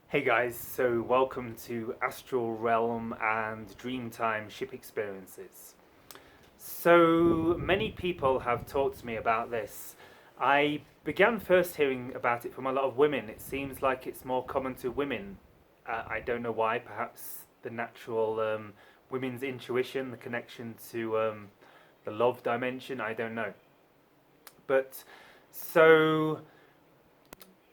Hey guys, so welcome to Astral Realm and Dreamtime ship experiences. So many people have talked to me about this. I began first hearing about it from a lot of women. It seems like it's more common to women. I don't know why, perhaps the natural women's intuition, the connection to the love dimension, I don't know. But so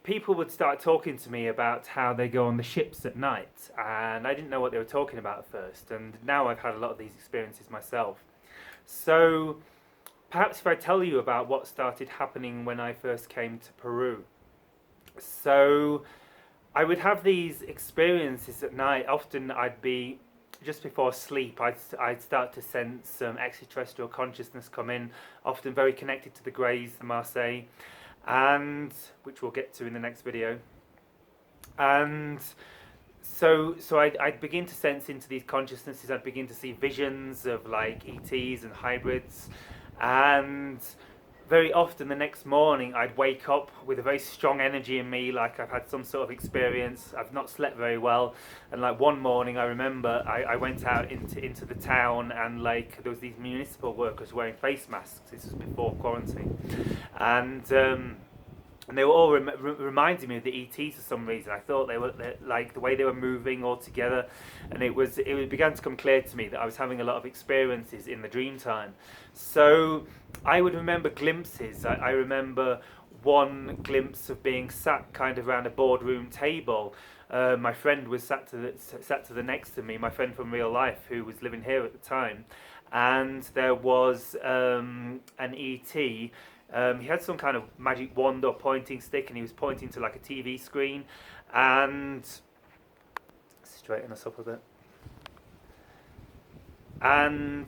people would start talking to me about how they go on the ships at night, and I didn't know what they were talking about at first, and now I've had a lot of these experiences myself. So perhaps if I tell you about what started happening when I first came to Peru. So I would have these experiences at night. Often I'd be just before sleep, I'd start to sense some extraterrestrial consciousness come in, often very connected to the Greys, the Marseille, and which we'll get to in the next video. And so I'd begin to sense into these consciousnesses. I'd begin to see visions of like ETs and hybrids, and very often the next morning I'd wake up with a very strong energy in me, like I've had some sort of experience. I've not slept very well, and like one morning I remember I went out into the town, and like there was these municipal workers wearing face masks. This was before quarantine, and they were all reminding me of the ETs for some reason. I thought they were like the way they were moving all together, and it began to come clear to me that I was having a lot of experiences in the dream time. So I would remember glimpses. I remember one glimpse of being sat kind of around a boardroom table. My friend was sat to the next to me, my friend from real life who was living here at the time, and there was an ET. He had some kind of magic wand or pointing stick, and he was pointing to like a TV screen. And straighten us up a bit. And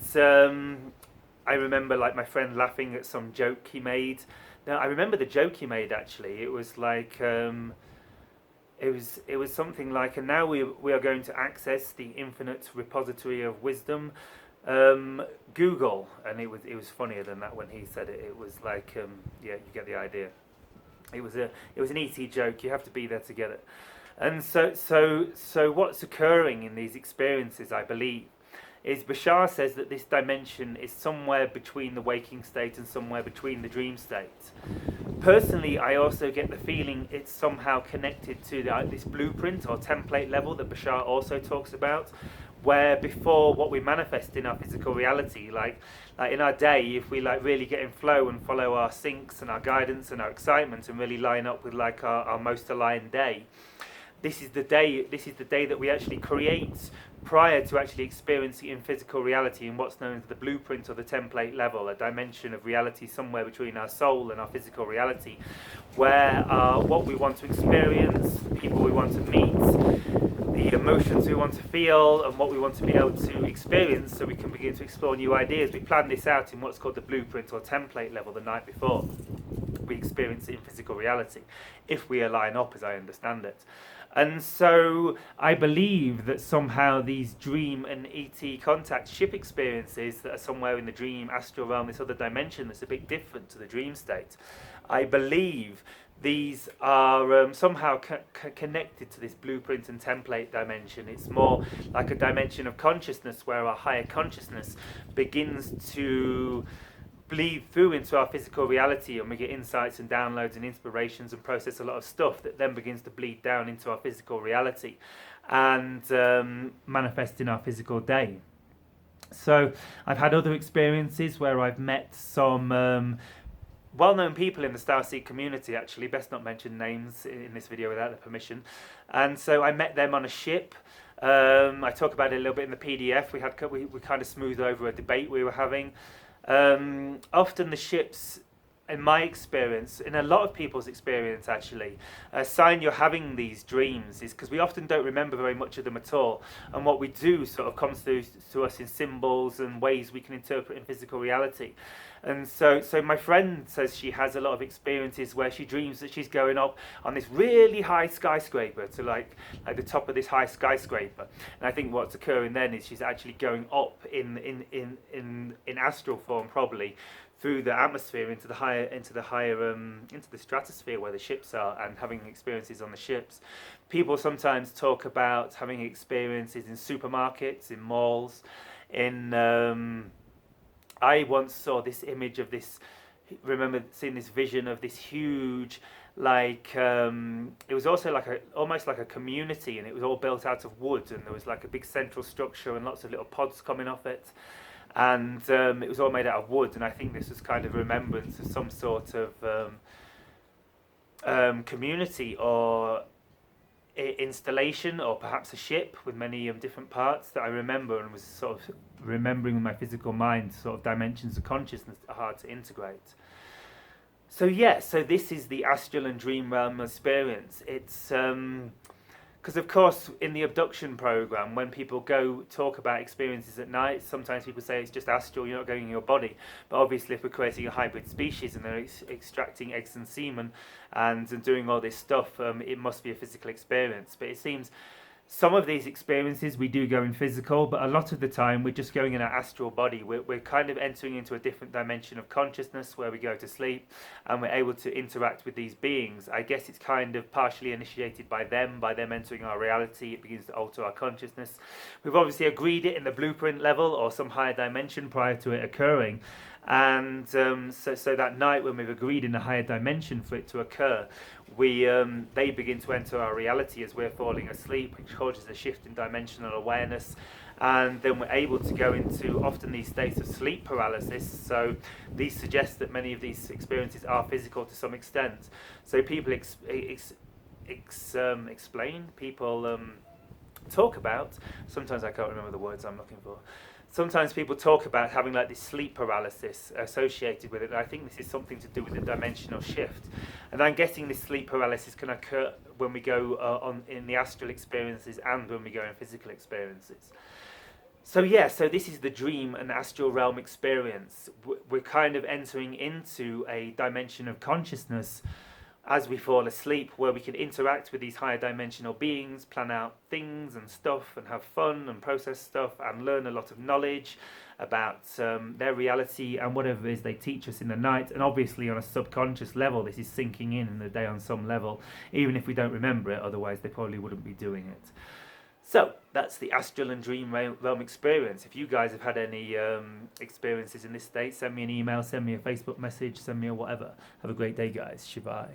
I remember like my friend laughing at some joke he made. Now I remember the joke he made actually. It was like it was something like, and now we are going to access the infinite repository of wisdom. Google, and it was funnier than that when he said it. It was like yeah, you get the idea. It was an ET joke. You have to be there to get it. And so what's occurring in these experiences, I believe, is Bashar says that this dimension is somewhere between the waking state and somewhere between the dream state. Personally, I also get the feeling it's somehow connected to this blueprint or template level that Bashar also talks about, where before what we manifest in our physical reality, like in our day, if we like really get in flow and follow our syncs and our guidance and our excitement and really line up with like our most aligned day, this is the day that we actually create prior to actually experiencing in physical reality in what's known as the blueprint or the template level, a dimension of reality somewhere between our soul and our physical reality, where what we want to experience, the people we want to meet, the emotions we want to feel, and what we want to be able to experience so we can begin to explore new ideas. We plan this out in what's called the blueprint or template level the night before we experience it in physical reality, if we align up as I understand it. And so I believe that somehow these dream and ET contact ship experiences that are somewhere in the dream, astral realm, this other dimension that's a bit different to the dream state, I believe these are somehow connected to this blueprint and template dimension. It's more like a dimension of consciousness where our higher consciousness begins to bleed through into our physical reality, and we get insights and downloads and inspirations and process a lot of stuff that then begins to bleed down into our physical reality and manifest in our physical day. So I've had other experiences where I've met some well-known people in the Starseed community, actually, best not mention names in this video without their permission. And so I met them on a ship. I talk about it a little bit in the PDF. We kind of smoothed over a debate we were having. Often the ships, in my experience, in a lot of people's experience actually, a sign you're having these dreams is because we often don't remember very much of them at all, and what we do sort of comes through to us in symbols and ways we can interpret in physical reality. And so my friend says she has a lot of experiences where she dreams that she's going up on this really high skyscraper to like the top of this high skyscraper. And I think what's occurring then is she's actually going up in astral form probably through the atmosphere into the stratosphere where the ships are, and having experiences on the ships. People sometimes talk about having experiences in supermarkets, in malls. I once saw this image of this. Remember seeing this vision of this huge, it was also almost like a community, and it was all built out of wood, and there was like a big central structure and lots of little pods coming off it, and it was all made out of wood. And I think this was kind of a remembrance of some sort of community or installation, or perhaps a ship with many different parts that I remember, and was sort of remembering with my physical mind sort of dimensions of consciousness that are hard to integrate. So this is the astral and dream realm experience. It's because of course in the abduction program, when people go talk about experiences at night, sometimes people say it's just astral, you're not going in your body. But obviously if we're creating a hybrid species and they're extracting eggs and semen and doing all this stuff, it must be a physical experience. But it seems some of these experiences we do go in physical, but a lot of the time we're just going in our astral body. We're kind of entering into a different dimension of consciousness where we go to sleep, and we're able to interact with these beings. I guess it's kind of partially initiated by them entering our reality. It begins to alter our consciousness. We've obviously agreed it in the blueprint level or some higher dimension prior to it occurring. And so that night when we've agreed in a higher dimension for it to occur, they begin to enter our reality as we're falling asleep, which causes a shift in dimensional awareness, and then we're able to go into often these states of sleep paralysis. So these suggest that many of these experiences are physical to some extent. So people explain, people talk about, sometimes I can't remember the words I'm looking for. Sometimes people talk about having like this sleep paralysis associated with it, and I think this is something to do with the dimensional shift. And I'm guessing this sleep paralysis can occur when we go in the astral experiences and when we go in physical experiences. So this is the dream and astral realm experience. We're kind of entering into a dimension of consciousness as we fall asleep, where we can interact with these higher dimensional beings, plan out things and stuff, and have fun and process stuff, and learn a lot of knowledge about their reality and whatever it is they teach us in the night. And obviously on a subconscious level, this is sinking in the day on some level, even if we don't remember it, otherwise they probably wouldn't be doing it. So that's the astral and dream realm experience. If you guys have had any experiences in this state, send me an email, send me a Facebook message, send me a whatever. Have a great day, guys. Shivai.